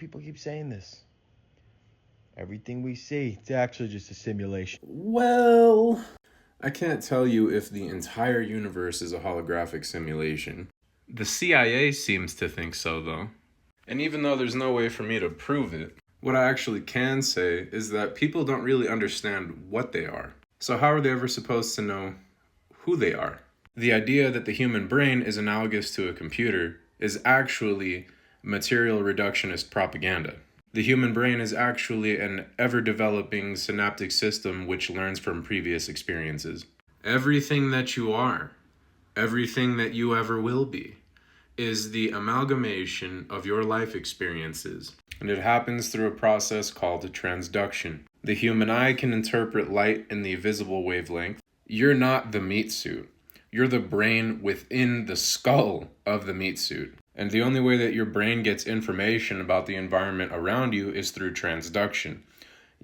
people keep saying this. Everything we see, it's actually just a simulation. Well, I can't tell you if the entire universe is a holographic simulation. The CIA seems to think so, though. And even though there's no way for me to prove it, what I actually can say is that people don't really understand what they are. So how are they ever supposed to know who they are? The idea that the human brain is analogous to a computer is actually material reductionist propaganda. The human brain is actually an ever-developing synaptic system which learns from previous experiences. Everything that you are, everything that you ever will be, is the amalgamation of your life experiences, and it happens through a process called transduction. The human eye can interpret light in the visible wavelength. You're not the meat suit. You're the brain within the skull of the meat suit. And the only way that your brain gets information about the environment around you is through transduction.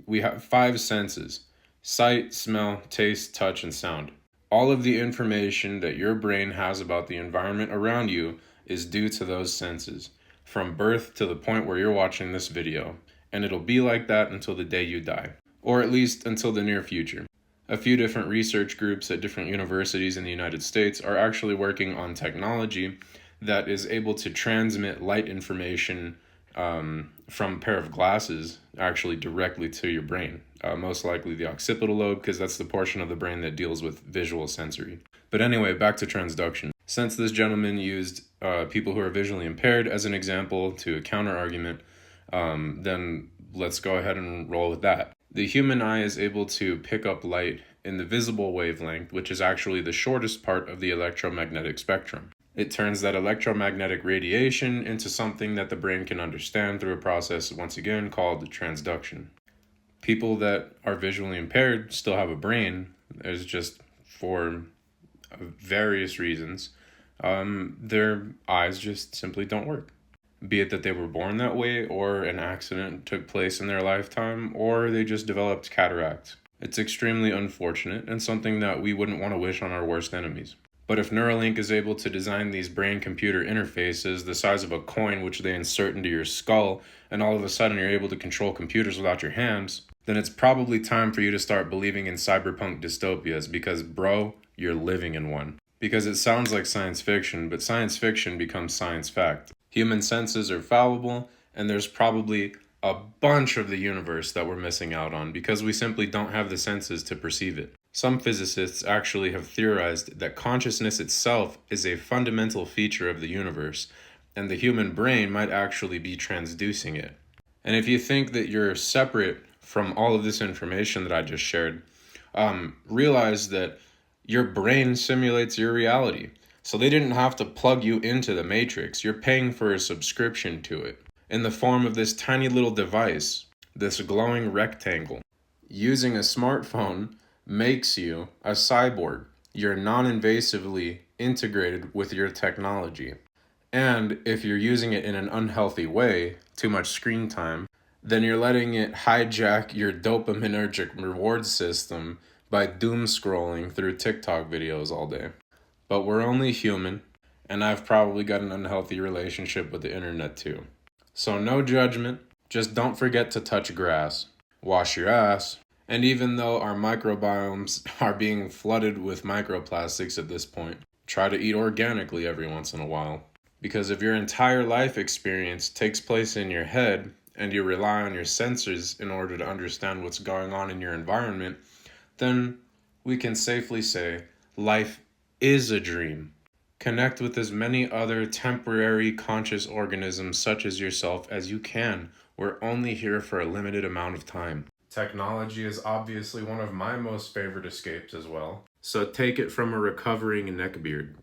We have 5 senses: sight, smell, taste, touch, and sound. All of the information that your brain has about the environment around you is due to those senses, from birth to the point where you're watching this video. And it'll be like that until the day you die, or at least until the near future. A few different research groups at different universities in the United States are actually working on technology that is able to transmit light information from a pair of glasses actually directly to your brain. Most likely the occipital lobe, because that's the portion of the brain that deals with visual sensory. But anyway, back to transduction. Since this gentleman used people who are visually impaired as an example to a counter argument, then let's go ahead and roll with that. The human eye is able to pick up light in the visible wavelength, which is actually the shortest part of the electromagnetic spectrum. It turns that electromagnetic radiation into something that the brain can understand through a process, once again, called transduction. People that are visually impaired still have a brain. There's just, for various reasons, their eyes just simply don't work. Be it that they were born that way, or an accident took place in their lifetime, or they just developed cataracts. It's extremely unfortunate and something that we wouldn't want to wish on our worst enemies. But if Neuralink is able to design these brain-computer interfaces the size of a coin which they insert into your skull, and all of a sudden you're able to control computers without your hands, then it's probably time for you to start believing in cyberpunk dystopias, because bro, you're living in one. Because it sounds like science fiction, but science fiction becomes science fact. Human senses are fallible, and there's probably a bunch of the universe that we're missing out on because we simply don't have the senses to perceive it. Some physicists actually have theorized that consciousness itself is a fundamental feature of the universe, and the human brain might actually be transducing it. And if you think that you're separate from all of this information that I just shared, realize that your brain simulates your reality. So they didn't have to plug you into the matrix. You're paying for a subscription to it in the form of this tiny little device, this glowing rectangle. Using a smartphone makes you a cyborg. You're non-invasively integrated with your technology. And if you're using it in an unhealthy way, too much screen time, then you're letting it hijack your dopaminergic reward system by doom scrolling through TikTok videos all day. But we're only human, and I've probably got an unhealthy relationship with the internet too. So no judgment, just don't forget to touch grass, wash your ass, and even though our microbiomes are being flooded with microplastics at this point, try to eat organically every once in a while. Because if your entire life experience takes place in your head, and you rely on your senses in order to understand what's going on in your environment, then we can safely say life is a dream. Connect with as many other temporary conscious organisms such as yourself as you can. We're only here for a limited amount of time. Technology is obviously one of my most favorite escapes as well. So take it from a recovering neckbeard.